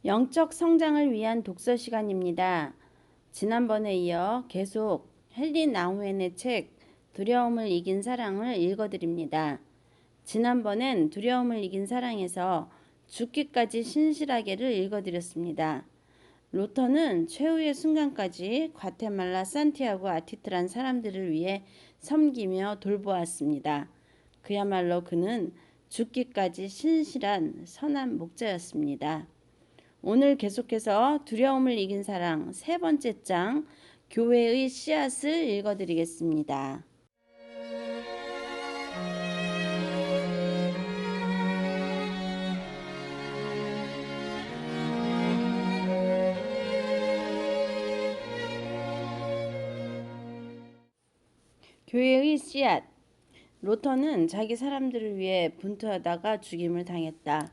영적 성장을 위한 독서 시간입니다. 지난번에 이어 계속 헨리 나우엔의 책 두려움을 이긴 사랑을 읽어드립니다. 지난번엔 두려움을 이긴 사랑에서 죽기까지 신실하게를 읽어드렸습니다. 로터는 최후의 순간까지 과테말라 산티아고 아티트란 사람들을 위해 섬기며 돌보았습니다. 그야말로 그는 죽기까지 신실한 선한 목자였습니다. 오늘 계속해서 두려움을 이긴 사랑 세 번째 장 교회의 씨앗을 읽어드리겠습니다. 교회의 씨앗. 로터는 자기 사람들을 위해 분투하다가 죽임을 당했다.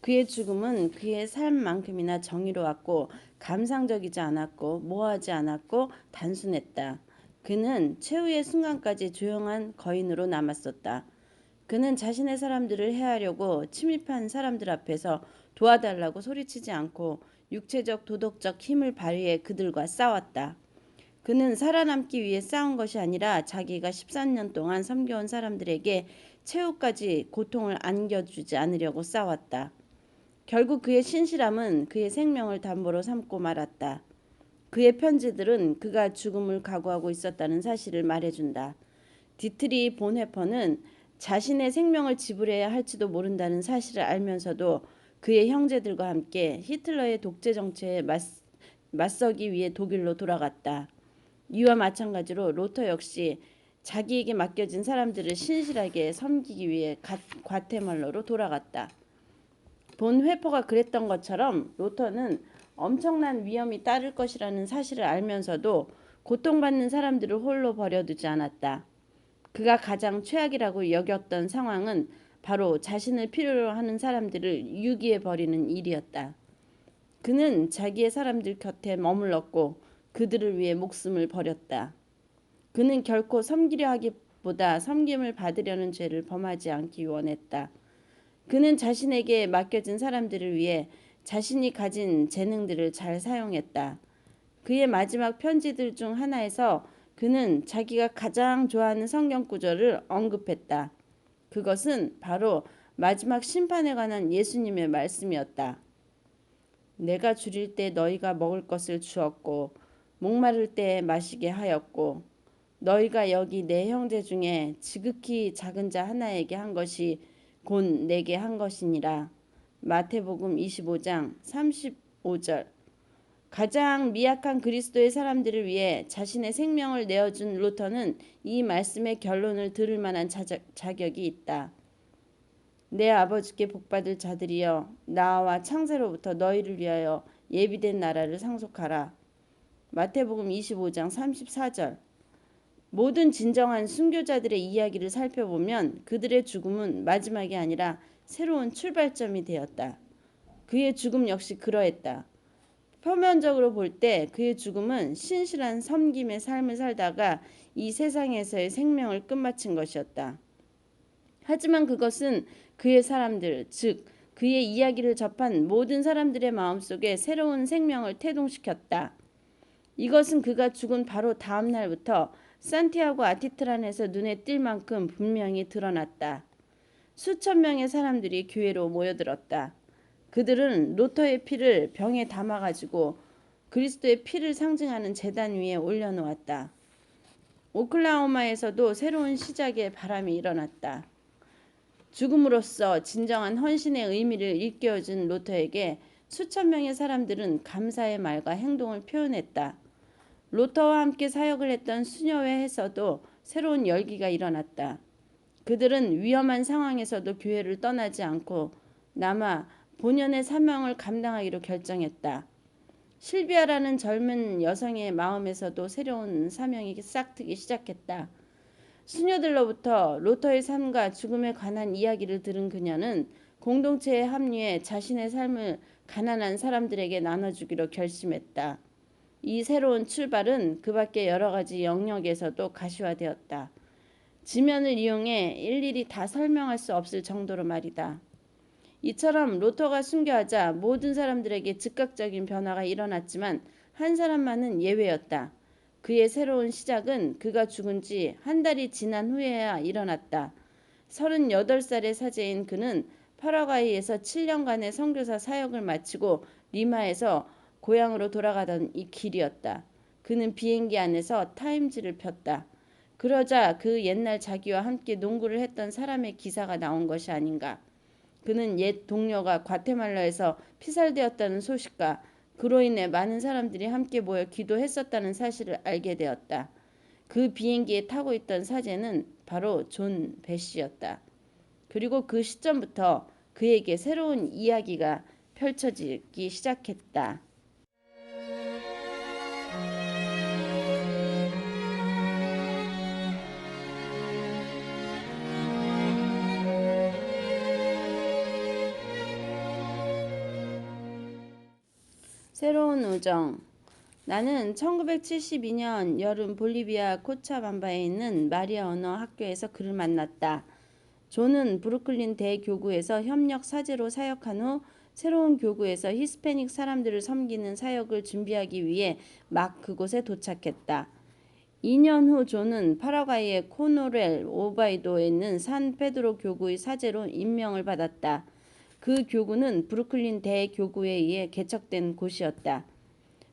그의 죽음은 그의 삶만큼이나 정의로웠고 감상적이지 않았고 모호하지 않았고 단순했다. 그는 최후의 순간까지 조용한 거인으로 남았었다. 그는 자신의 사람들을 해하려고 침입한 사람들 앞에서 도와달라고 소리치지 않고 육체적 도덕적 힘을 발휘해 그들과 싸웠다. 그는 살아남기 위해 싸운 것이 아니라 자기가 13년 동안 섬겨온 사람들에게 최후까지 고통을 안겨주지 않으려고 싸웠다. 결국 그의 신실함은 그의 생명을 담보로 삼고 말았다. 그의 편지들은 그가 죽음을 각오하고 있었다는 사실을 말해준다. 디트리 본헤퍼는 자신의 생명을 지불해야 할지도 모른다는 사실을 알면서도 그의 형제들과 함께 히틀러의 독재 정체에 맞서기 위해 독일로 돌아갔다. 이와 마찬가지로 로터 역시 자기에게 맡겨진 사람들을 신실하게 섬기기 위해 과테말라로 돌아갔다. 본 회퍼가 그랬던 것처럼 로터는 엄청난 위험이 따를 것이라는 사실을 알면서도 고통받는 사람들을 홀로 버려두지 않았다. 그가 가장 최악이라고 여겼던 상황은 바로 자신을 필요로 하는 사람들을 유기해 버리는 일이었다. 그는 자기의 사람들 곁에 머물렀고 그들을 위해 목숨을 버렸다. 그는 결코 섬기려 하기보다 섬김을 받으려는 죄를 범하지 않기 원했다. 그는 자신에게 맡겨진 사람들을 위해 자신이 가진 재능들을 잘 사용했다. 그의 마지막 편지들 중 하나에서 그는 자기가 가장 좋아하는 성경 구절을 언급했다. 그것은 바로 마지막 심판에 관한 예수님의 말씀이었다. 내가 줄일 때 너희가 먹을 것을 주었고 목마를 때 마시게 하였고 너희가 여기 내 형제 중에 지극히 작은 자 하나에게 한 것이 곧 내게 한 것이니라. 마태복음 25장 35절. 가장 미약한 그리스도의 사람들을 위해 자신의 생명을 내어준 루터는 이 말씀의 결론을 들을 만한 자격이 있다. 내 아버지께 복받을 자들이여 나와 창세로부터 너희를 위하여 예비된 나라를 상속하라. 마태복음 25장 34절. 모든 진정한 순교자들의 이야기를 살펴보면 그들의 죽음은 마지막이 아니라 새로운 출발점이 되었다. 그의 죽음 역시 그러했다. 표면적으로 볼 때 그의 죽음은 신실한 섬김의 삶을 살다가 이 세상에서의 생명을 끝마친 것이었다. 하지만 그것은 그의 사람들, 즉 그의 이야기를 접한 모든 사람들의 마음속에 새로운 생명을 태동시켰다. 이것은 그가 죽은 바로 다음 날부터 산티아고 아티트란에서 눈에 띌 만큼 분명히 드러났다. 수천 명의 사람들이 교회로 모여들었다. 그들은 로터의 피를 병에 담아가지고 그리스도의 피를 상징하는 제단 위에 올려놓았다. 오클라호마에서도 새로운 시작의 바람이 일어났다. 죽음으로써 진정한 헌신의 의미를 일깨워준 로터에게 수천 명의 사람들은 감사의 말과 행동을 표현했다. 로터와 함께 사역을 했던 수녀회에서도 새로운 열기가 일어났다. 그들은 위험한 상황에서도 교회를 떠나지 않고 남아 본연의 사명을 감당하기로 결정했다. 실비아라는 젊은 여성의 마음에서도 새로운 사명이 싹트기 시작했다. 수녀들로부터 로터의 삶과 죽음에 관한 이야기를 들은 그녀는 공동체에 합류해 자신의 삶을 가난한 사람들에게 나눠주기로 결심했다. 이 새로운 출발은 그 밖의 여러 가지 영역에서도 가시화되었다. 지면을 이용해 일일이 다 설명할 수 없을 정도로 말이다. 이처럼 로터가 순교하자 모든 사람들에게 즉각적인 변화가 일어났지만 한 사람만은 예외였다. 그의 새로운 시작은 그가 죽은 지 한 달이 지난 후에야 일어났다. 38살의 사제인 그는 파라과이에서 7년간의 선교사 사역을 마치고 리마에서 고향으로 돌아가던 이 길이었다. 그는 비행기 안에서 타임즈를 폈다. 그러자 그 옛날 자기와 함께 농구를 했던 사람의 기사가 나온 것이 아닌가. 그는 옛 동료가 과테말라에서 피살되었다는 소식과 그로 인해 많은 사람들이 함께 모여 기도했었다는 사실을 알게 되었다. 그 비행기에 타고 있던 사제는 바로 존 배시였다. 그리고 그 시점부터 그에게 새로운 이야기가 펼쳐지기 시작했다. 새로운 우정. 나는 1972년 여름 볼리비아 코차밤바에 있는 마리아 언어 학교에서 그를 만났다. 존은 브루클린 대교구에서 협력 사제로 사역한 후 새로운 교구에서 히스패닉 사람들을 섬기는 사역을 준비하기 위해 막 그곳에 도착했다. 2년 후 존은 파라과이의 코노렐 오바이도에 있는 산 페드로 교구의 사제로 임명을 받았다. 그 교구는 브루클린 대교구에 의해 개척된 곳이었다.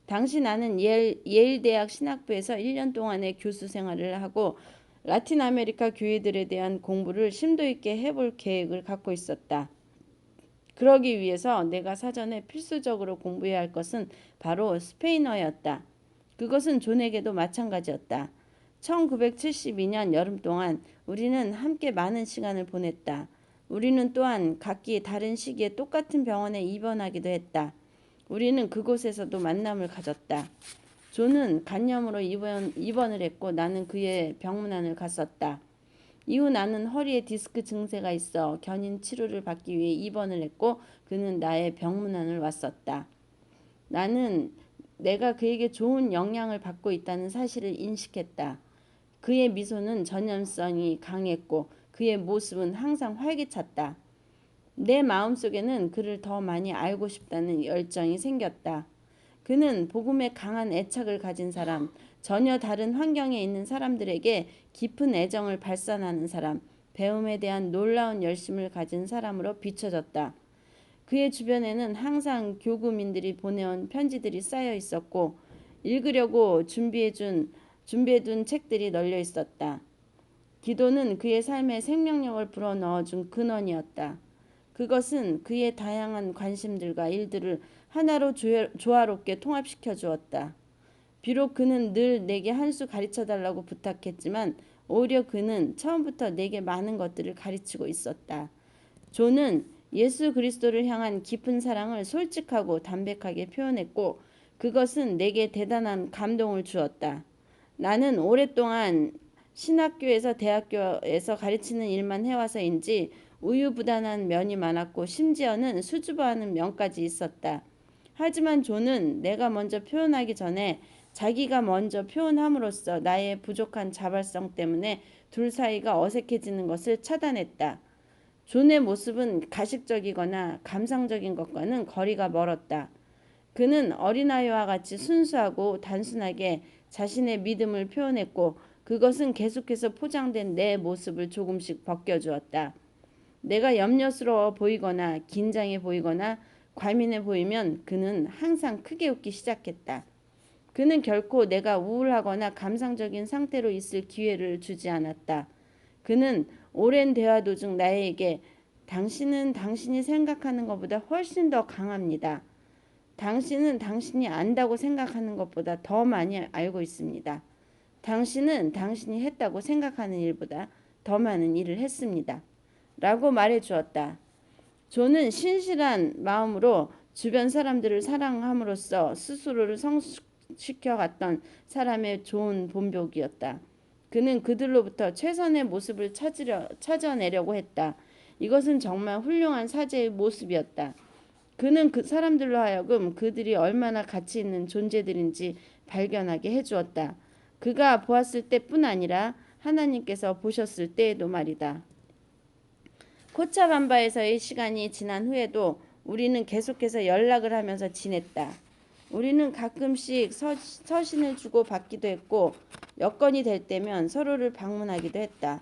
당시 나는 예일 대학 신학부에서 1년 동안의 교수 생활을 하고 라틴 아메리카 교회들에 대한 공부를 심도 있게 해볼 계획을 갖고 있었다. 그러기 위해서 내가 사전에 필수적으로 공부해야 할 것은 바로 스페인어였다. 그것은 존에게도 마찬가지였다. 1972년 여름 동안 우리는 함께 많은 시간을 보냈다. 우리는 또한 각기 다른 시기에 똑같은 병원에 입원하기도 했다. 우리는 그곳에서도 만남을 가졌다. 존은 간염으로 입원을 했고 나는 그의 병문안을 갔었다. 이후 나는 허리에 디스크 증세가 있어 견인 치료를 받기 위해 입원을 했고 그는 나의 병문안을 왔었다. 나는 내가 그에게 좋은 영향을 받고 있다는 사실을 인식했다. 그의 미소는 전염성이 강했고 그의 모습은 항상 활기찼다. 내 마음속에는 그를 더 많이 알고 싶다는 열정이 생겼다. 그는 복음에 강한 애착을 가진 사람, 전혀 다른 환경에 있는 사람들에게 깊은 애정을 발산하는 사람, 배움에 대한 놀라운 열심을 가진 사람으로 비춰졌다. 그의 주변에는 항상 교구민들이 보내온 편지들이 쌓여 있었고 읽으려고 준비해둔 책들이 널려 있었다. 기도는 그의 삶에 생명력을 불어넣어준 근원이었다. 그것은 그의 다양한 관심들과 일들을 하나로 조화롭게 통합시켜 주었다. 비록 그는 늘 내게 한 수 가르쳐달라고 부탁했지만 오히려 그는 처음부터 내게 많은 것들을 가르치고 있었다. 존은 예수 그리스도를 향한 깊은 사랑을 솔직하고 담백하게 표현했고 그것은 내게 대단한 감동을 주었다. 나는 오랫동안 신학교에서 대학교에서 가르치는 일만 해와서인지 우유부단한 면이 많았고 심지어는 수줍어하는 면까지 있었다. 하지만 존은 내가 먼저 표현하기 전에 자기가 먼저 표현함으로써 나의 부족한 자발성 때문에 둘 사이가 어색해지는 것을 차단했다. 존의 모습은 가식적이거나 감상적인 것과는 거리가 멀었다. 그는 어린아이와 같이 순수하고 단순하게 자신의 믿음을 표현했고 그것은 계속해서 포장된 내 모습을 조금씩 벗겨주었다. 내가 염려스러워 보이거나 긴장해 보이거나 과민해 보이면 그는 항상 크게 웃기 시작했다. 그는 결코 내가 우울하거나 감상적인 상태로 있을 기회를 주지 않았다. 그는 오랜 대화 도중 나에게 당신은 당신이 생각하는 것보다 훨씬 더 강합니다. 당신은 당신이 안다고 생각하는 것보다 더 많이 알고 있습니다. 당신은 당신이 했다고 생각하는 일보다 더 많은 일을 했습니다. 라고 말해 주었다. 존은 신실한 마음으로 주변 사람들을 사랑함으로써 스스로를 성숙시켜 갔던 사람의 좋은 본보기였다. 그는 그들로부터 최선의 모습을 찾아내려고 했다. 이것은 정말 훌륭한 사제의 모습이었다. 그는 그 사람들로 하여금 그들이 얼마나 가치 있는 존재들인지 발견하게 해주었다. 그가 보았을 때뿐 아니라 하나님께서 보셨을 때에도 말이다. 코차밤바에서의 시간이 지난 후에도 우리는 계속해서 연락을 하면서 지냈다. 우리는 가끔씩 서신을 주고 받기도 했고 여건이 될 때면 서로를 방문하기도 했다.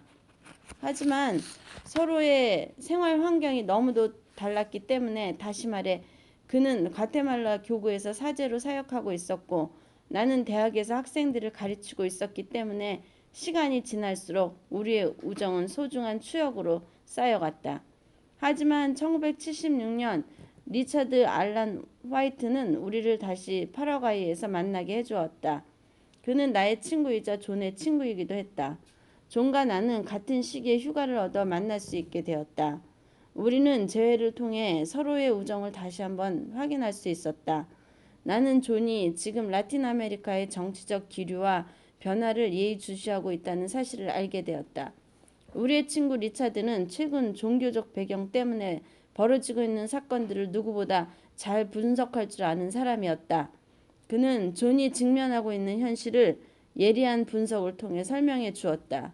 하지만 서로의 생활 환경이 너무도 달랐기 때문에, 다시 말해 그는 과테말라 교구에서 사제로 사역하고 있었고 나는 대학에서 학생들을 가르치고 있었기 때문에 시간이 지날수록 우리의 우정은 소중한 추억으로 쌓여갔다. 하지만 1976년 리처드 알란 화이트는 우리를 다시 파라과이에서 만나게 해주었다. 그는 나의 친구이자 존의 친구이기도 했다. 존과 나는 같은 시기에 휴가를 얻어 만날 수 있게 되었다. 우리는 재회를 통해 서로의 우정을 다시 한번 확인할 수 있었다. 나는 존이 지금 라틴 아메리카의 정치적 기류와 변화를 예의주시하고 있다는 사실을 알게 되었다. 우리의 친구 리차드는 최근 종교적 배경 때문에 벌어지고 있는 사건들을 누구보다 잘 분석할 줄 아는 사람이었다. 그는 존이 직면하고 있는 현실을 예리한 분석을 통해 설명해 주었다.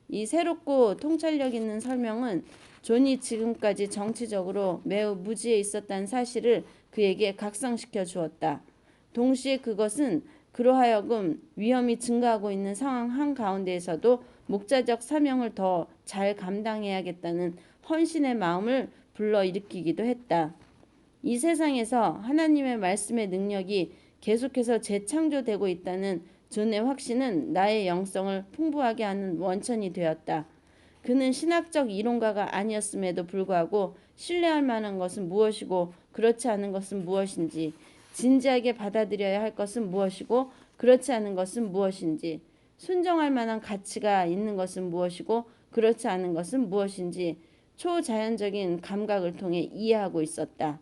이 새롭고 통찰력 있는 설명은 존이 지금까지 정치적으로 매우 무지해 있었다는 사실을 그에게 각성시켜 주었다. 동시에 그것은 그로 하여금 위험이 증가하고 있는 상황 한가운데에서도 목자적 사명을 더 잘 감당해야겠다는 헌신의 마음을 불러일으키기도 했다. 이 세상에서 하나님의 말씀의 능력이 계속해서 재창조되고 있다는 존의 확신은 나의 영성을 풍부하게 하는 원천이 되었다. 그는 신학적 이론가가 아니었음에도 불구하고 신뢰할 만한 것은 무엇이고 그렇지 않은 것은 무엇인지, 진지하게 받아들여야 할 것은 무엇이고 그렇지 않은 것은 무엇인지, 순종할 만한 가치가 있는 것은 무엇이고 그렇지 않은 것은 무엇인지 초자연적인 감각을 통해 이해하고 있었다.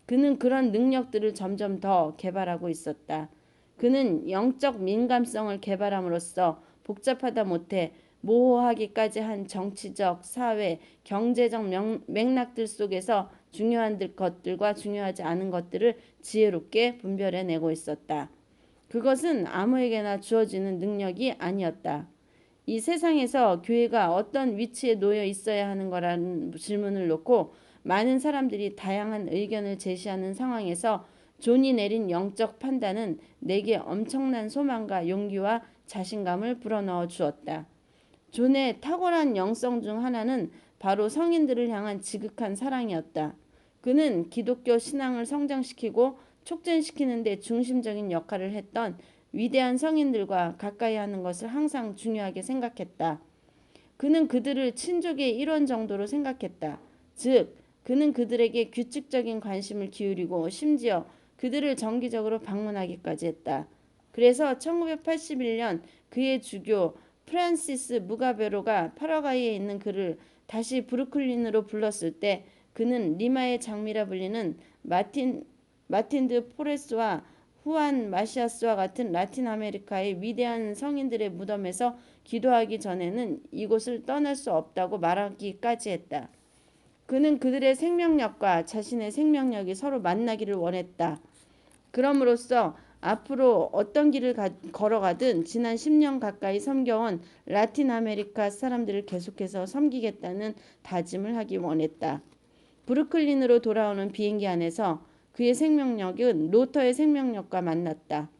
그는 그런 능력들을 점점 더 개발하고 있었다. 그는 영적 민감성을 개발함으로써 복잡하다 못해 모호하기까지 한 정치적, 사회, 경제적 맥락들 속에서 중요한 것들과 중요하지 않은 것들을 지혜롭게 분별해내고 있었다. 그것은 아무에게나 주어지는 능력이 아니었다. 이 세상에서 교회가 어떤 위치에 놓여 있어야 하는 거라는 질문을 놓고 많은 사람들이 다양한 의견을 제시하는 상황에서 존이 내린 영적 판단은 내게 엄청난 소망과 용기와 자신감을 불어넣어 주었다. 존의 탁월한 영성 중 하나는 바로 성인들을 향한 지극한 사랑이었다. 그는 기독교 신앙을 성장시키고 촉진시키는 데 중심적인 역할을 했던 위대한 성인들과 가까이 하는 것을 항상 중요하게 생각했다. 그는 그들을 친족의 일원 정도로 생각했다. 즉, 그는 그들에게 규칙적인 관심을 기울이고 심지어 그들을 정기적으로 방문하기까지 했다. 그래서 1981년 그의 주교 프란시스 무가베로가 파라과이에 있는 그를 다시 브루클린으로 불렀을 때 그는 리마의 장미라 불리는 마틴드 포레스와 후안 마시아스와 같은 라틴 아메리카의 위대한 성인들의 무덤에서 기도하기 전에는 이곳을 떠날 수 없다고 말하기까지 했다. 그는 그들의 생명력과 자신의 생명력이 서로 만나기를 원했다. 그럼으로써 앞으로 어떤 길을 걸어가든 지난 10년 가까이 섬겨온 라틴 아메리카 사람들을 계속해서 섬기겠다는 다짐을 하기 원했다. 브루클린으로 돌아오는 비행기 안에서 그의 생명력은 로터의 생명력과 만났다.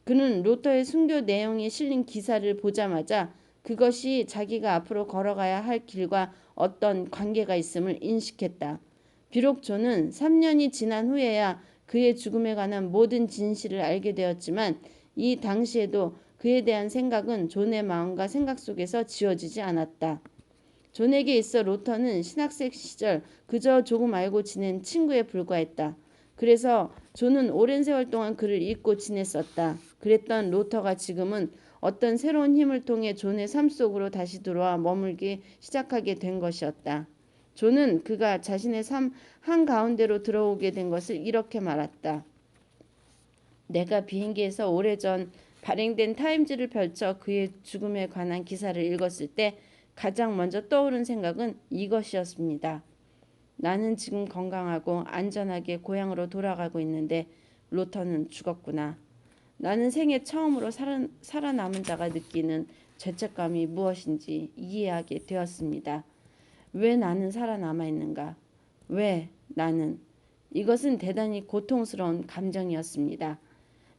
그는 로터의 순교 내용이 실린 기사를 보자마자 그것이 자기가 앞으로 걸어가야 할 길과 어떤 관계가 있음을 인식했다. 비록 존은 3년이 지난 후에야 그의 죽음에 관한 모든 진실을 알게 되었지만 이 당시에도 그에 대한 생각은 존의 마음과 생각 속에서 지워지지 않았다. 존에게 있어 로터는 신학생 시절 그저 조금 알고 지낸 친구에 불과했다. 그래서 존은 오랜 세월 동안 그를 잊고 지냈었다. 그랬던 로터가 지금은 어떤 새로운 힘을 통해 존의 삶 속으로 다시 들어와 머물기 시작하게 된 것이었다. 존은 그가 자신의 삶 한가운데로 들어오게 된 것을 이렇게 말했다. 내가 비행기에서 오래전 발행된 타임즈를 펼쳐 그의 죽음에 관한 기사를 읽었을 때 가장 먼저 떠오른 생각은 이것이었습니다. 나는 지금 건강하고 안전하게 고향으로 돌아가고 있는데 로터는 죽었구나. 나는 생애 처음으로 살아남은 자가 느끼는 죄책감이 무엇인지 이해하게 되었습니다. 왜 나는 살아남아 있는가? 왜 나는? 이것은 대단히 고통스러운 감정이었습니다.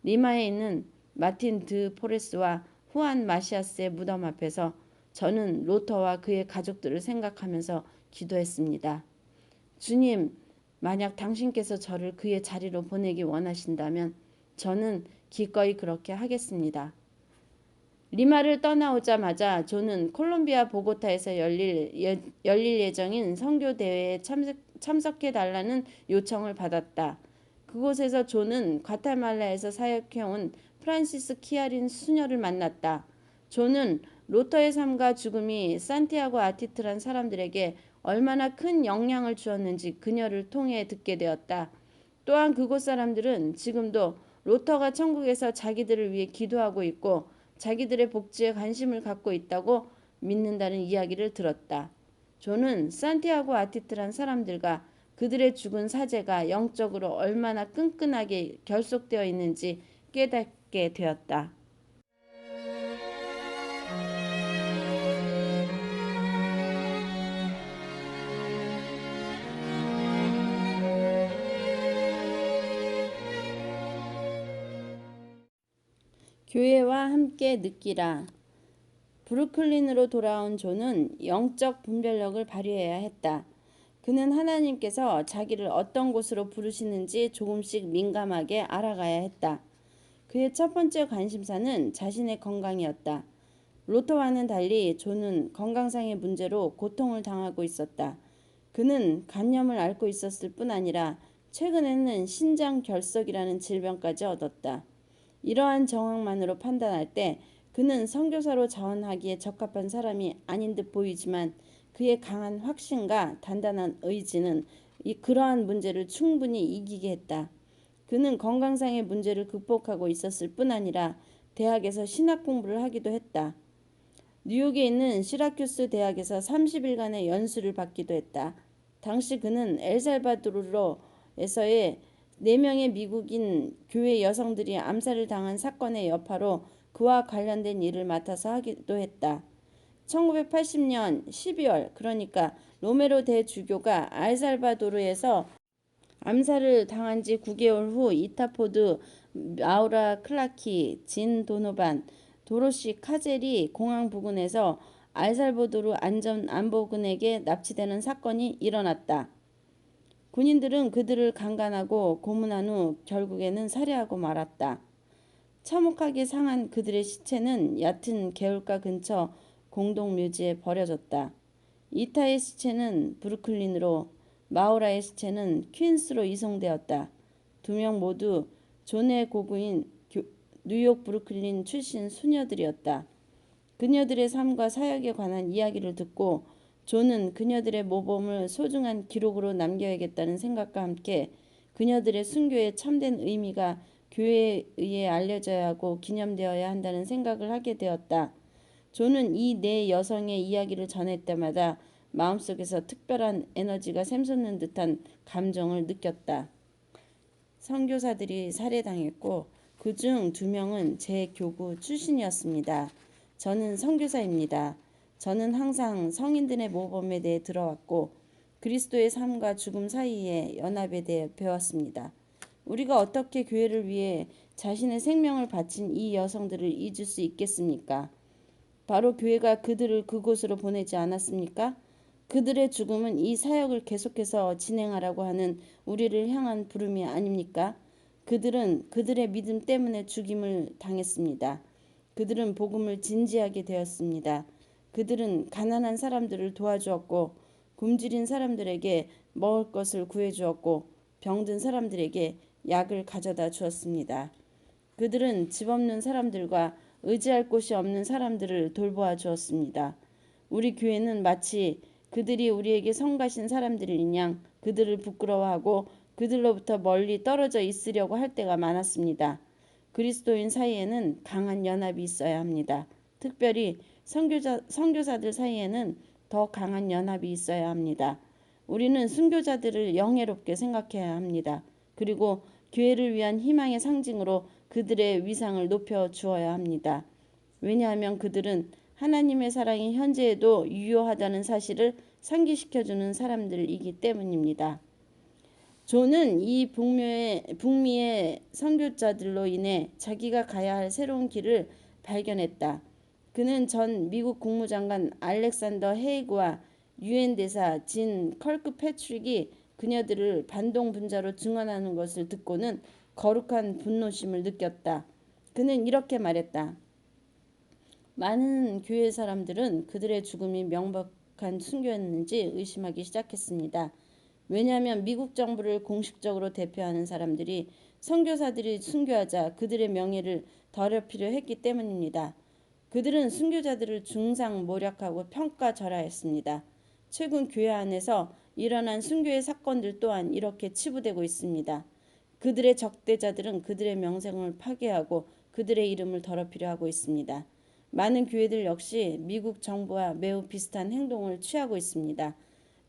리마에 있는 마틴 드 포레스와 후안 마시아스의 무덤 앞에서 저는 로터와 그의 가족들을 생각하면서 기도했습니다. 주님, 만약 당신께서 저를 그의 자리로 보내기 원하신다면 저는 기꺼이 그렇게 하겠습니다. 리마를 떠나오자마자 존은 콜롬비아 보고타에서 열릴 예정인 선교 대회에 참석해달라는 요청을 받았다. 그곳에서 존은 과테말라에서 사역해온 프란시스 키아린 수녀를 만났다. 존은 로터의 삶과 죽음이 산티아고 아티트란 사람들에게 얼마나 큰 영향을 주었는지 그녀를 통해 듣게 되었다. 또한 그곳 사람들은 지금도 로터가 천국에서 자기들을 위해 기도하고 있고 자기들의 복지에 관심을 갖고 있다고 믿는다는 이야기를 들었다. 존은 산티아고 아티트란 사람들과 그들의 죽은 사제가 영적으로 얼마나 끈끈하게 결속되어 있는지 깨닫게 되었다. 교회와 함께 느끼라. 브루클린으로 돌아온 존은 영적 분별력을 발휘해야 했다. 그는 하나님께서 자기를 어떤 곳으로 부르시는지 조금씩 민감하게 알아가야 했다. 그의 첫 번째 관심사는 자신의 건강이었다. 로터와는 달리 존은 건강상의 문제로 고통을 당하고 있었다. 그는 간염을 앓고 있었을 뿐 아니라 최근에는 신장결석이라는 질병까지 얻었다. 이러한 정황만으로 판단할 때 그는 선교사로 자원하기에 적합한 사람이 아닌 듯 보이지만 그의 강한 확신과 단단한 의지는 그러한 문제를 충분히 이기게 했다. 그는 건강상의 문제를 극복하고 있었을 뿐 아니라 대학에서 신학 공부를 하기도 했다. 뉴욕에 있는 시라큐스 대학에서 30일간의 연수를 받기도 했다. 당시 그는 엘살바도르에서의 4명의 미국인 교회 여성들이 암살을 당한 사건의 여파로 그와 관련된 일을 맡아서 하기도 했다. 1980년 12월 그러니까 로메로 대주교가 엘살바도르에서 암살을 당한 지 9개월 후 이타포드, 마우라 클라키, 진 도노반, 도로시 카젤이 공항 부근에서 알살바도르 안보군에게 납치되는 사건이 일어났다. 군인들은 그들을 강간하고 고문한 후 결국에는 살해하고 말았다. 참혹하게 상한 그들의 시체는 얕은 개울가 근처 공동묘지에 버려졌다. 이타의 시체는 브루클린으로, 마우라의 시체는 퀸스로 이송되었다. 2명 모두 존의 고구인 뉴욕 브루클린 출신 수녀들이었다. 그녀들의 삶과 사역에 관한 이야기를 듣고 존은 그녀들의 모범을 소중한 기록으로 남겨야겠다는 생각과 함께 그녀들의 순교의 참된 의미가 교회에 의해 알려져야 하고 기념되어야 한다는 생각을 하게 되었다. 존은 이 네 여성의 이야기를 전할 때마다 마음속에서 특별한 에너지가 샘솟는 듯한 감정을 느꼈다. 선교사들이 살해당했고 그중 2명은 제 교구 출신이었습니다. 저는 선교사입니다. 저는 항상 성인들의 모범에 대해 들어왔고 그리스도의 삶과 죽음 사이의 연합에 대해 배웠습니다. 우리가 어떻게 교회를 위해 자신의 생명을 바친 이 여성들을 잊을 수 있겠습니까? 바로 교회가 그들을 그곳으로 보내지 않았습니까? 그들의 죽음은 이 사역을 계속해서 진행하라고 하는 우리를 향한 부름이 아닙니까? 그들은 그들의 믿음 때문에 죽임을 당했습니다. 그들은 복음을 진지하게 되었습니다. 그들은 가난한 사람들을 도와주었고 굶주린 사람들에게 먹을 것을 구해주었고 병든 사람들에게 약을 가져다 주었습니다. 그들은 집 없는 사람들과 의지할 곳이 없는 사람들을 돌보아 주었습니다. 우리 교회는 마치 그들이 우리에게 성가신 사람들인 양 그들을 부끄러워하고 그들로부터 멀리 떨어져 있으려고 할 때가 많았습니다. 그리스도인 사이에는 강한 연합이 있어야 합니다. 특별히 선교사들 사이에는 더 강한 연합이 있어야 합니다. 우리는 순교자들을 영예롭게 생각해야 합니다. 그리고 교회를 위한 희망의 상징으로 그들의 위상을 높여 주어야 합니다. 왜냐하면 그들은 하나님의 사랑이 현재에도 유효하다는 사실을 상기시켜주는 사람들이기 때문입니다. 존은 이 북미의 선교자들로 인해 자기가 가야 할 새로운 길을 발견했다. 그는 전 미국 국무장관 알렉산더 헤이그와 유엔 대사 진 컬크 패트릭이 그녀들을 반동분자로 증언하는 것을 듣고는 거룩한 분노심을 느꼈다. 그는 이렇게 말했다. 많은 교회 사람들은 그들의 죽음이 명백한 순교였는지 의심하기 시작했습니다. 왜냐하면 미국 정부를 공식적으로 대표하는 사람들이 선교사들이 순교하자 그들의 명예를 더럽히려 했기 때문입니다. 그들은 순교자들을 중상모략하고 평가절하했습니다. 최근 교회 안에서 일어난 순교의 사건들 또한 이렇게 치부되고 있습니다. 그들의 적대자들은 그들의 명성을 파괴하고 그들의 이름을 더럽히려 하고 있습니다. 많은 교회들 역시 미국 정부와 매우 비슷한 행동을 취하고 있습니다.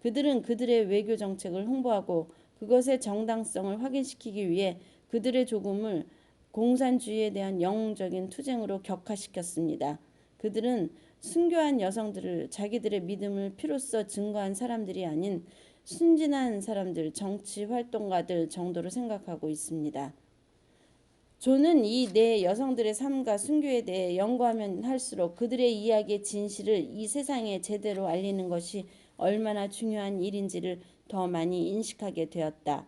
그들은 그들의 외교 정책을 홍보하고 그것의 정당성을 확인시키기 위해 그들의 조금을 공산주의에 대한 영웅적인 투쟁으로 격화시켰습니다. 그들은 순교한 여성들을 자기들의 믿음을 피로써 증거한 사람들이 아닌 순진한 사람들, 정치 활동가들 정도로 생각하고 있습니다. 존은 이 네 여성들의 삶과 순교에 대해 연구하면 할수록 그들의 이야기의 진실을 이 세상에 제대로 알리는 것이 얼마나 중요한 일인지를 더 많이 인식하게 되었다.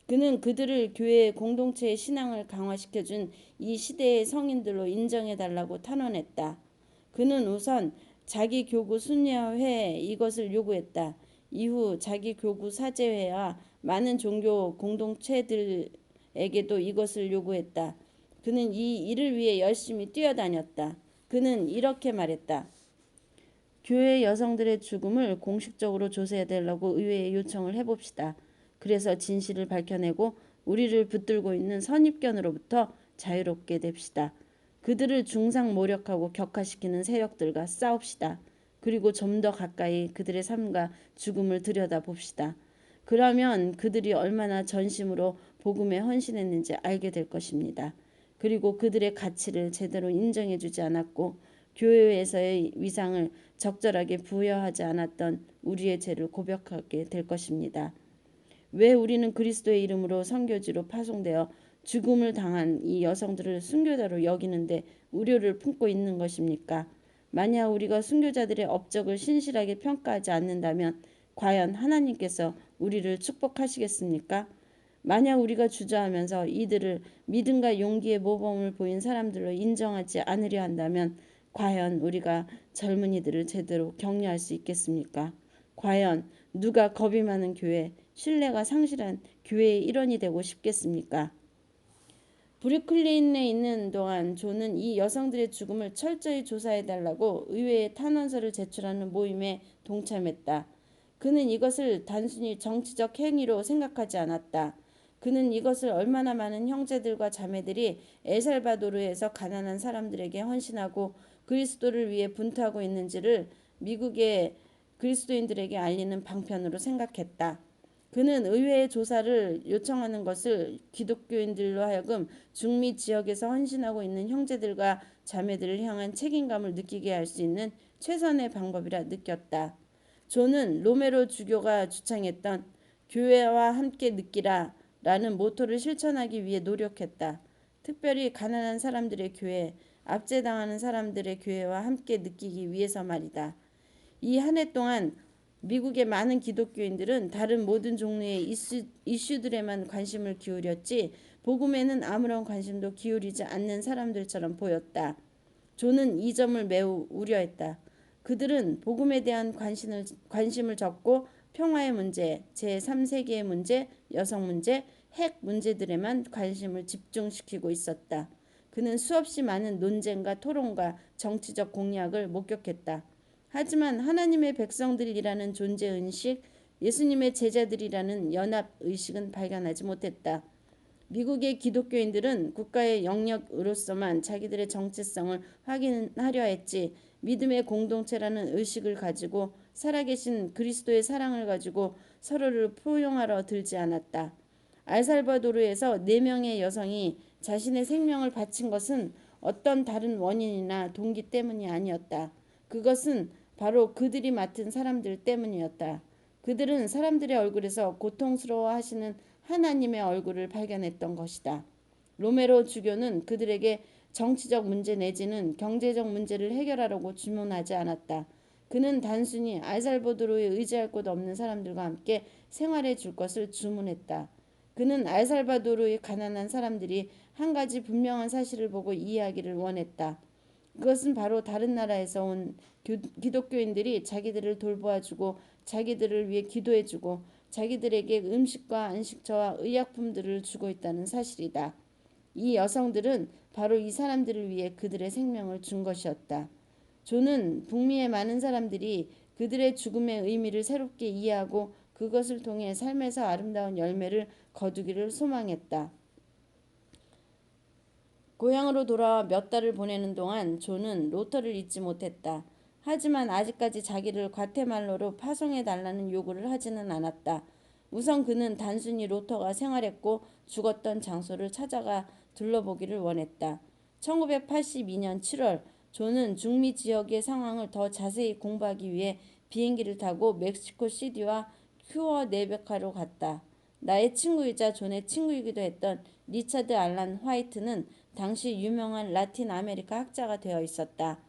그는 그들을 교회 공동체의 신앙을 강화시켜준 이 시대의 성인들로 인정해달라고 탄원했다. 그는 우선 자기 교구 순회회에 이것을 요구했다. 이후 자기 교구 사제회와 많은 종교 공동체들에게도 이것을 요구했다. 그는 이 일을 위해 열심히 뛰어다녔다. 그는 이렇게 말했다. 교회 여성들의 죽음을 공식적으로 조사해달라고 의회에 요청을 해봅시다. 그래서 진실을 밝혀내고 우리를 붙들고 있는 선입견으로부터 자유롭게 됩시다. 그들을 중상모략하고 격화시키는 세력들과 싸웁시다. 그리고 좀 더 가까이 그들의 삶과 죽음을 들여다봅시다. 그러면 그들이 얼마나 전심으로 복음에 헌신했는지 알게 될 것입니다. 그리고 그들의 가치를 제대로 인정해주지 않았고 교회에서의 위상을 적절하게 부여하지 않았던 우리의 죄를 고백하게 될 것입니다. 왜 우리는 그리스도의 이름으로 선교지로 파송되어 죽음을 당한 이 여성들을 순교자로 여기는데 우려를 품고 있는 것입니까? 만약 우리가 순교자들의 업적을 신실하게 평가하지 않는다면 과연 하나님께서 우리를 축복하시겠습니까? 만약 우리가 주저하면서 이들을 믿음과 용기의 모범을 보인 사람들로 인정하지 않으려 한다면 과연 우리가 젊은이들을 제대로 격려할 수 있겠습니까? 과연 누가 겁이 많은 교회, 신뢰가 상실한 교회의 일원이 되고 싶겠습니까? 브루클린에 있는 동안 존은 이 여성들의 죽음을 철저히 조사해달라고 의회에 탄원서를 제출하는 모임에 동참했다. 그는 이것을 단순히 정치적 행위로 생각하지 않았다. 그는 이것을 얼마나 많은 형제들과 자매들이 엘살바도르에서 가난한 사람들에게 헌신하고 그리스도를 위해 분투하고 있는지를 미국의 그리스도인들에게 알리는 방편으로 생각했다. 그는 의회의 조사를 요청하는 것을 기독교인들로 하여금 중미 지역에서 헌신하고 있는 형제들과 자매들을 향한 책임감을 느끼게 할 수 있는 최선의 방법이라 느꼈다. 존은 로메로 주교가 주창했던 교회와 함께 느끼라 라는 모토를 실천하기 위해 노력했다. 특별히 가난한 사람들의 교회, 압제당하는 사람들의 교회와 함께 느끼기 위해서 말이다. 이 한 해 동안 미국의 많은 기독교인들은 다른 모든 종류의 이슈들에만 관심을 기울였지 복음에는 아무런 관심도 기울이지 않는 사람들처럼 보였다. 존은 이 점을 매우 우려했다. 그들은 복음에 대한 관심을 적고 평화의 문제, 제3세계의 문제, 여성 문제, 핵 문제들에만 관심을 집중시키고 있었다. 그는 수없이 많은 논쟁과 토론과 정치적 공약을 목격했다. 하지만 하나님의 백성들이라는 존재의식, 예수님의 제자들이라는 연합의식은 발견하지 못했다. 미국의 기독교인들은 국가의 영역으로서만 자기들의 정체성을 확인하려 했지 믿음의 공동체라는 의식을 가지고 살아계신 그리스도의 사랑을 가지고 서로를 포용하러 들지 않았다. 알살바도르에서 4명의 여성이 자신의 생명을 바친 것은 어떤 다른 원인이나 동기 때문이 아니었다. 그것은 바로 그들이 맡은 사람들 때문이었다. 그들은 사람들의 얼굴에서 고통스러워 하시는 하나님의 얼굴을 발견했던 것이다. 로메로 주교는 그들에게 정치적 문제 내지는 경제적 문제를 해결하려고 주문하지 않았다. 그는 단순히 알살바도르에 의지할 곳 없는 사람들과 함께 생활해 줄 것을 주문했다. 그는 알살바도르의 가난한 사람들이 한 가지 분명한 사실을 보고 이해하기를 원했다. 그것은 바로 다른 나라에서 온 기독교인들이 자기들을 돌보아주고 자기들을 위해 기도해주고 자기들에게 음식과 안식처와 의약품들을 주고 있다는 사실이다. 이 여성들은 바로 이 사람들을 위해 그들의 생명을 준 것이었다. 존은 북미의 많은 사람들이 그들의 죽음의 의미를 새롭게 이해하고 그것을 통해 삶에서 아름다운 열매를 거두기를 소망했다. 고향으로 돌아와 몇 달을 보내는 동안 존은 로터를 잊지 못했다. 하지만 아직까지 자기를 과테말라로 파송해달라는 요구를 하지는 않았다. 우선 그는 단순히 로터가 생활했고 죽었던 장소를 찾아가 둘러보기를 원했다. 1982년 7월 존은 중미 지역의 상황을 더 자세히 공부하기 위해 비행기를 타고 멕시코 시티와 큐어네베카로 갔다. 나의 친구이자 존의 친구이기도 했던 리차드 알란 화이트는 당시 유명한 라틴 아메리카 학자가 되어 있었다.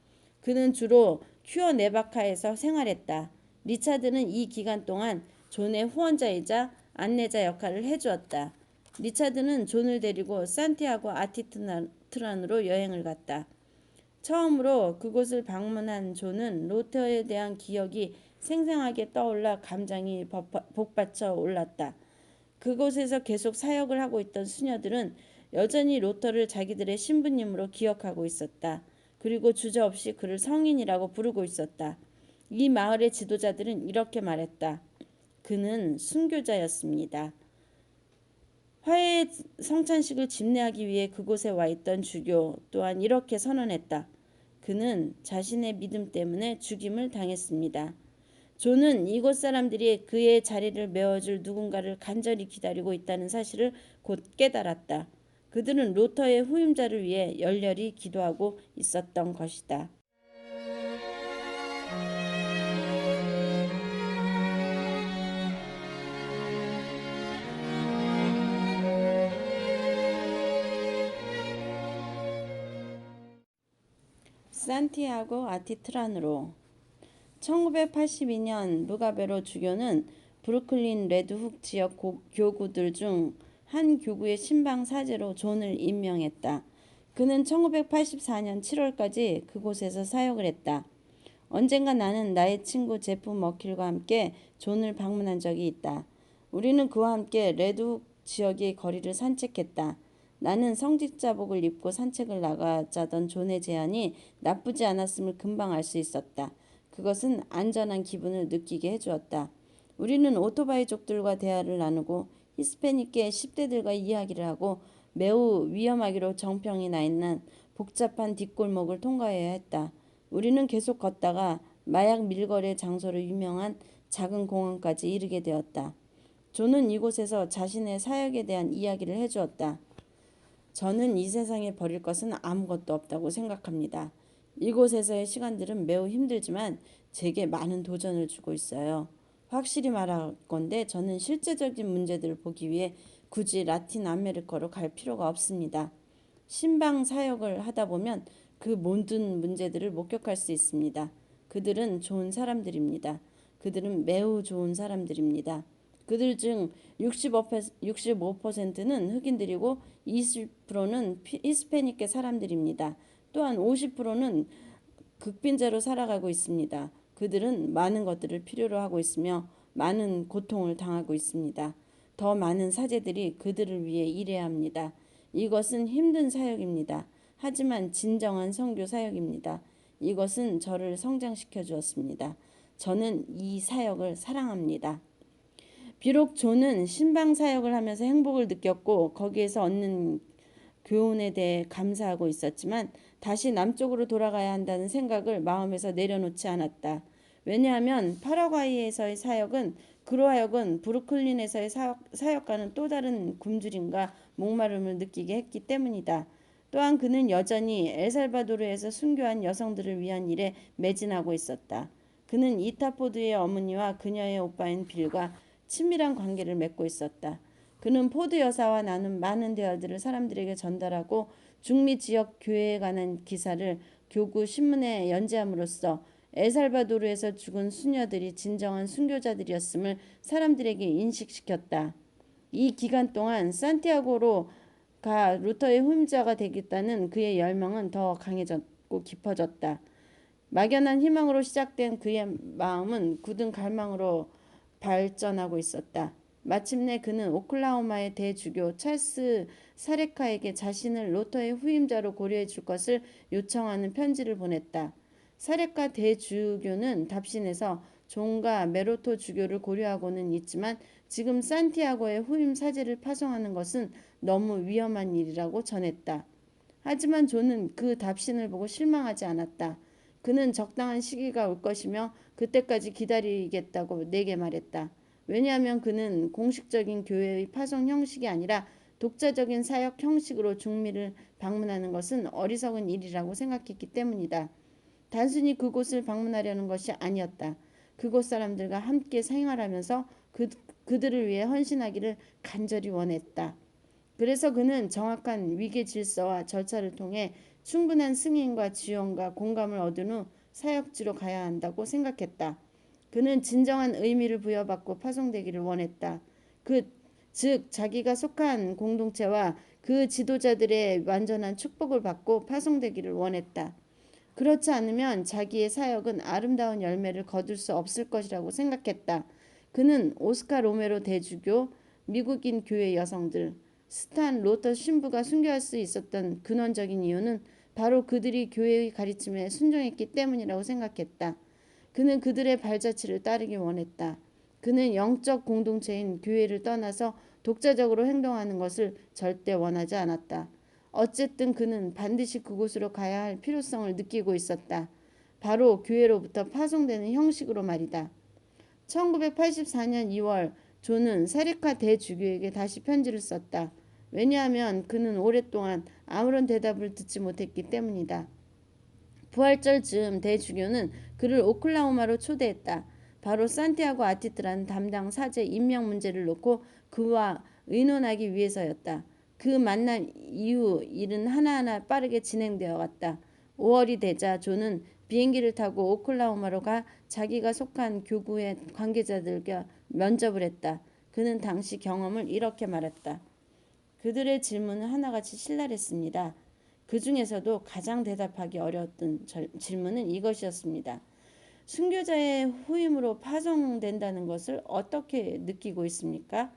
그는 주로 큐어네바카에서 생활했다. 리차드는 이 기간 동안 존의 후원자이자 안내자 역할을 해주었다. 리차드는 존을 데리고 산티아고 아티트란으로 여행을 갔다. 처음으로 그곳을 방문한 존은 로터에 대한 기억이 생생하게 떠올라 감정이 복받쳐 올랐다. 그곳에서 계속 사역을 하고 있던 수녀들은 여전히 로터를 자기들의 신부님으로 기억하고 있었다. 그리고 주저없이 그를 성인이라고 부르고 있었다. 이 마을의 지도자들은 이렇게 말했다. 그는 순교자였습니다. 화해의 성찬식을 집례하기 위해 그곳에 와 있던 주교 또한 이렇게 선언했다. 그는 자신의 믿음 때문에 죽임을 당했습니다. 존은 이곳 사람들이 그의 자리를 메워줄 누군가를 간절히 기다리고 있다는 사실을 곧 깨달았다. 그들은 로터의 후임자를 위해 열렬히 기도하고 있었던 것이다. 산티아고 아티트란으로 1982년 무가베로 주교는 브루클린 레드훅 지역 교구들 중 한 교구의 신방 사제로 존을 임명했다. 그는 1984년 7월까지 그곳에서 사역을 했다. 언젠가 나는 나의 친구 제프 머킬과 함께 존을 방문한 적이 있다. 우리는 그와 함께 레드훅 지역의 거리를 산책했다. 나는 성직자복을 입고 산책을 나가자던 존의 제안이 나쁘지 않았음을 금방 알 수 있었다. 그것은 안전한 기분을 느끼게 해주었다. 우리는 오토바이족들과 대화를 나누고 히스패닉계 10대들과 이야기를 하고 매우 위험하기로 정평이 나 있는 복잡한 뒷골목을 통과해야 했다. 우리는 계속 걷다가 마약 밀거래 장소로 유명한 작은 공항까지 이르게 되었다. 존은 이곳에서 자신의 사역에 대한 이야기를 해주었다. 저는 이 세상에 버릴 것은 아무것도 없다고 생각합니다. 이곳에서의 시간들은 매우 힘들지만 제게 많은 도전을 주고 있어요. 확실히 말할 건데 저는 실제적인 문제들을 보기 위해 굳이 라틴 아메리카로 갈 필요가 없습니다. 신방 사역을 하다 보면 그 모든 문제들을 목격할 수 있습니다. 그들은 좋은 사람들입니다. 그들은 매우 좋은 사람들입니다. 그들 중 65%는 흑인들이고 20%는 히스패닉계 사람들입니다. 또한 50%는 극빈자로 살아가고 있습니다. 그들은 많은 것들을 필요로 하고 있으며 많은 고통을 당하고 있습니다. 더 많은 사제들이 그들을 위해 일해야 합니다. 이것은 힘든 사역입니다. 하지만 진정한 선교 사역입니다. 이것은 저를 성장시켜 주었습니다. 저는 이 사역을 사랑합니다. 비록 존은 신방 사역을 하면서 행복을 느꼈고 거기에서 얻는 교훈에 대해 감사하고 있었지만 다시 남쪽으로 돌아가야 한다는 생각을 마음에서 내려놓지 않았다. 왜냐하면 파라과이에서의 사역은 그로 하여금 브루클린에서의 사역과는 또 다른 굶주림과 목마름을 느끼게 했기 때문이다. 또한 그는 여전히 엘살바도르에서 순교한 여성들을 위한 일에 매진하고 있었다. 그는 이타 포드의 어머니와 그녀의 오빠인 빌과 친밀한 관계를 맺고 있었다. 그는 포드 여사와 나눈 많은 대화들을 사람들에게 전달하고 중미 지역 교회에 관한 기사를 교구 신문에 연재함으로써 엘살바도르에서 죽은 수녀들이 진정한 순교자들이었음을 사람들에게 인식시켰다. 이 기간 동안 산티아고로 가 루터의 후임자가 되겠다는 그의 열망은 더 강해졌고 깊어졌다. 막연한 희망으로 시작된 그의 마음은 굳은 갈망으로 발전하고 있었다. 마침내 그는 오클라호마의 대주교 찰스 사레카에게 자신을 루터의 후임자로 고려해 줄 것을 요청하는 편지를 보냈다. 사레카 대주교는 답신에서 존과 메로토 주교를 고려하고는 있지만 지금 산티아고의 후임 사제를 파송하는 것은 너무 위험한 일이라고 전했다. 하지만 존은 그 답신을 보고 실망하지 않았다. 그는 적당한 시기가 올 것이며 그때까지 기다리겠다고 내게 말했다. 왜냐하면 그는 공식적인 교회의 파송 형식이 아니라 독자적인 사역 형식으로 중미를 방문하는 것은 어리석은 일이라고 생각했기 때문이다. 단순히 그곳을 방문하려는 것이 아니었다. 그곳 사람들과 함께 생활하면서 그들을 위해 헌신하기를 간절히 원했다. 그래서 그는 정확한 위계 질서와 절차를 통해 충분한 승인과 지원과 공감을 얻은 후 사역지로 가야 한다고 생각했다. 그는 진정한 의미를 부여받고 파송되기를 원했다. 즉 자기가 속한 공동체와 그 지도자들의 완전한 축복을 받고 파송되기를 원했다. 그렇지 않으면 자기의 사역은 아름다운 열매를 거둘 수 없을 것이라고 생각했다. 그는 오스카 로메로 대주교, 미국인 교회 여성들, 스탄 로터 신부가 순교할 수 있었던 근원적인 이유는 바로 그들이 교회의 가르침에 순종했기 때문이라고 생각했다. 그는 그들의 발자취를 따르기 원했다. 그는 영적 공동체인 교회를 떠나서 독자적으로 행동하는 것을 절대 원하지 않았다. 어쨌든 그는 반드시 그곳으로 가야 할 필요성을 느끼고 있었다. 바로 교회로부터 파송되는 형식으로 말이다. 1984년 2월 존은 사리카 대주교에게 다시 편지를 썼다. 왜냐하면 그는 오랫동안 아무런 대답을 듣지 못했기 때문이다. 부활절 즈음 대주교는 그를 오클라호마로 초대했다. 바로 산티아고 아티트라는 담당 사제 임명 문제를 놓고 그와 의논하기 위해서였다. 그 만남 이후 일은 하나하나 빠르게 진행되어 왔다. 5월이 되자 존은 비행기를 타고 오클라호마로 가 자기가 속한 교구의 관계자들과 면접을 했다. 그는 당시 경험을 이렇게 말했다. 그들의 질문은 하나같이 신랄했습니다. 그 중에서도 가장 대답하기 어려웠던 질문은 이것이었습니다. 순교자의 후임으로 파송된다는 것을 어떻게 느끼고 있습니까?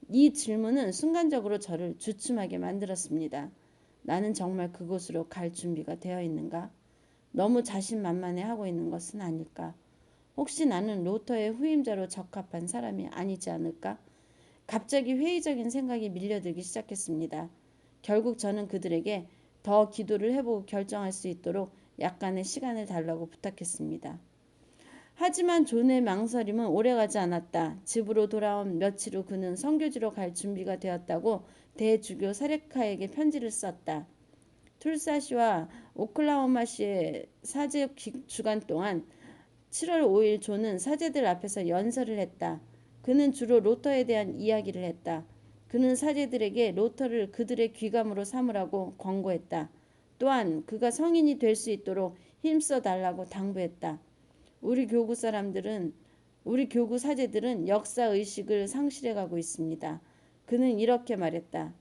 이 질문은 순간적으로 저를 주춤하게 만들었습니다. 나는 정말 그곳으로 갈 준비가 되어 있는가? 너무 자신만만해하고 있는 것은 아닐까? 혹시 나는 로터의 후임자로 적합한 사람이 아니지 않을까? 갑자기 회의적인 생각이 밀려들기 시작했습니다. 결국 저는 그들에게 더 기도를 해보고 결정할 수 있도록 약간의 시간을 달라고 부탁했습니다. 하지만 존의 망설임은 오래가지 않았다. 집으로 돌아온 며칠 후 그는 선교지로 갈 준비가 되었다고 대주교 사레카에게 편지를 썼다. 툴사시와 오클라호마시의 사제 주간 동안 7월 5일 존은 사제들 앞에서 연설을 했다. 그는 주로 로터에 대한 이야기를 했다. 그는 사제들에게 로터를 그들의 귀감으로 삼으라고 권고했다. 또한 그가 성인이 될 수 있도록 힘써 달라고 당부했다. 우리 교구 사제들은 역사 의식을 상실해가고 있습니다. 그는 이렇게 말했다.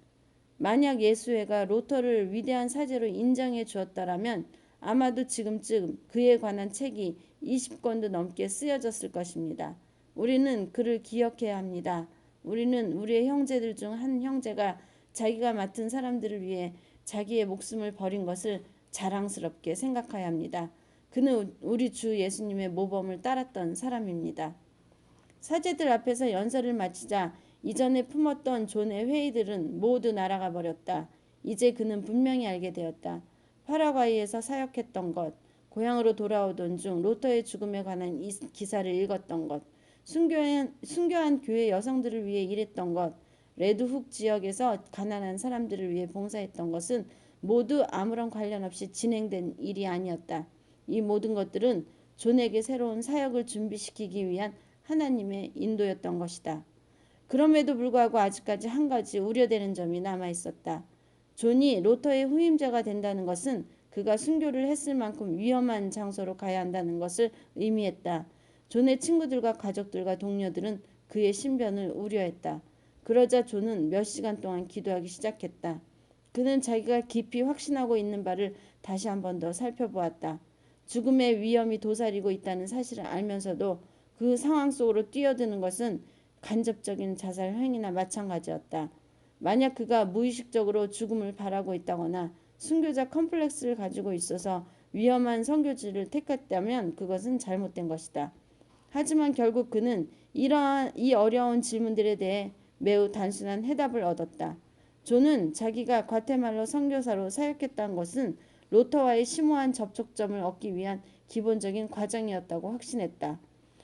만약 예수회가 로터를 위대한 사제로 인정해 주었다라면 아마도 지금쯤 그에 관한 책이 20권도 넘게 쓰여졌을 것입니다. 우리는 그를 기억해야 합니다. 우리는 우리의 형제들 중 한 형제가 자기가 맡은 사람들을 위해 자기의 목숨을 버린 것을 자랑스럽게 생각해야 합니다. 그는 우리 주 예수님의 모범을 따랐던 사람입니다. 사제들 앞에서 연설을 마치자 이전에 품었던 존의 회의들은 모두 날아가 버렸다. 이제 그는 분명히 알게 되었다. 파라과이에서 사역했던 것, 고향으로 돌아오던 중 로터의 죽음에 관한 이 기사를 읽었던 것, 순교한 교회 여성들을 위해 일했던 것, 레드훅 지역에서 가난한 사람들을 위해 봉사했던 것은 모두 아무런 관련 없이 진행된 일이 아니었다. 이 모든 것들은 존에게 새로운 사역을 준비시키기 위한 하나님의 인도였던 것이다. 그럼에도 불구하고 아직까지 한 가지 우려되는 점이 남아 있었다. 존이 로터의 후임자가 된다는 것은 그가 순교를 했을 만큼 위험한 장소로 가야 한다는 것을 의미했다. 존의 친구들과 가족들과 동료들은 그의 신변을 우려했다. 그러자 존은 몇 시간 동안 기도하기 시작했다. 그는 자기가 깊이 확신하고 있는 바를 다시 한 번 더 살펴보았다. 죽음의 위험이 도사리고 있다는 사실을 알면서도 그 상황 속으로 뛰어드는 것은 간접적인 자살 행위나 마찬가지였다. 만약 그가 무의식적으로 죽음을 바라고 있다거나 순교자 컴플렉스를 가지고 있어서 위험한 선교지를 택했다면 그것은 잘못된 것이다. 하지만 결국 그는 이 어려운 질문들에 대해 매우 단순한 해답을 얻었다. 존은 자기가 과테말라 선교사로 사역했다는 것은 로터와의 심오한 접촉점을 얻기 위한 기본적인 과정이었다고 확신했다.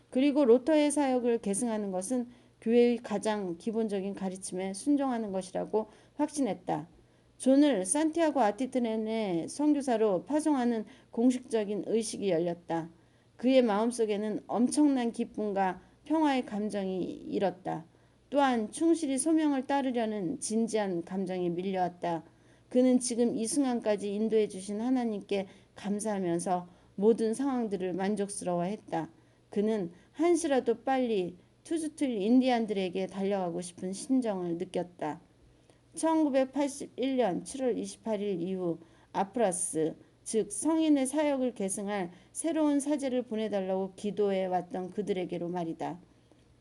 그리고 로터의 사역을 계승하는 것은 교회의 가장 기본적인 가르침에 순종하는 것이라고 확신했다. 존을 산티아고 아티트렌의 선교사로 파송하는 공식적인 의식이 열렸다. 그의 마음속에는 엄청난 기쁨과 평화의 감정이 일었다. 또한 충실히 소명을 따르려는 진지한 감정이 밀려왔다. 그는 지금 이 순간까지 인도해 주신 하나님께 감사하면서 모든 상황들을 만족스러워했다. 그는 한시라도 빨리 투스툴 인디안들에게 달려가고 싶은 심정을 느꼈다. 1981년 7월 28일 이후 아프라스, 즉 성인의 사역을 계승할 새로운 사제를 보내달라고 기도해 왔던 그들에게로 말이다.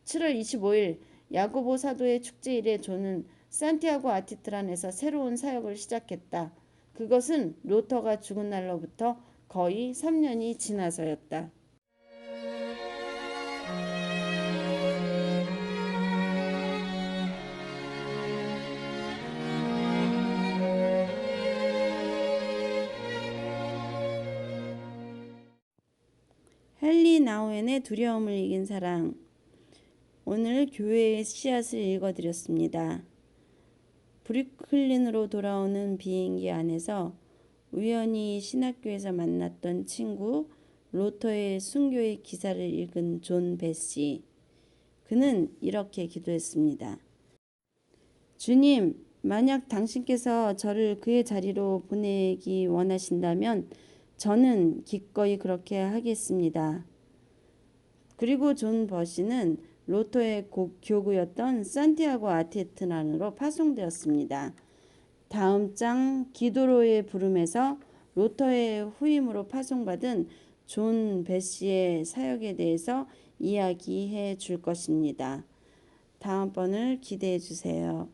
7월 25일 야고보 사도의 축제일에 존은 산티아고 아티트란에서 새로운 사역을 시작했다. 그것은 로터가 죽은 날로부터 거의 3년이 지나서였다. 헨리 나우엔의 두려움을 이긴 사랑. 오늘 교회의 씨앗을 읽어드렸습니다. 브루클린으로 돌아오는 비행기 안에서 우연히 신학교에서 만났던 친구 로터의 순교의 기사를 읽은 존 베시. 그는 이렇게 기도했습니다. 주님, 만약 당신께서 저를 그의 자리로 보내기 원하신다면 저는 기꺼이 그렇게 하겠습니다. 그리고 존 버시는 로터의 교구였던 산티아고 아티트란으로 파송되었습니다. 다음 장 기도로의 부름에서 로터의 후임으로 파송받은 존 베시의 사역에 대해서 이야기해 줄 것입니다. 다음번을 기대해 주세요.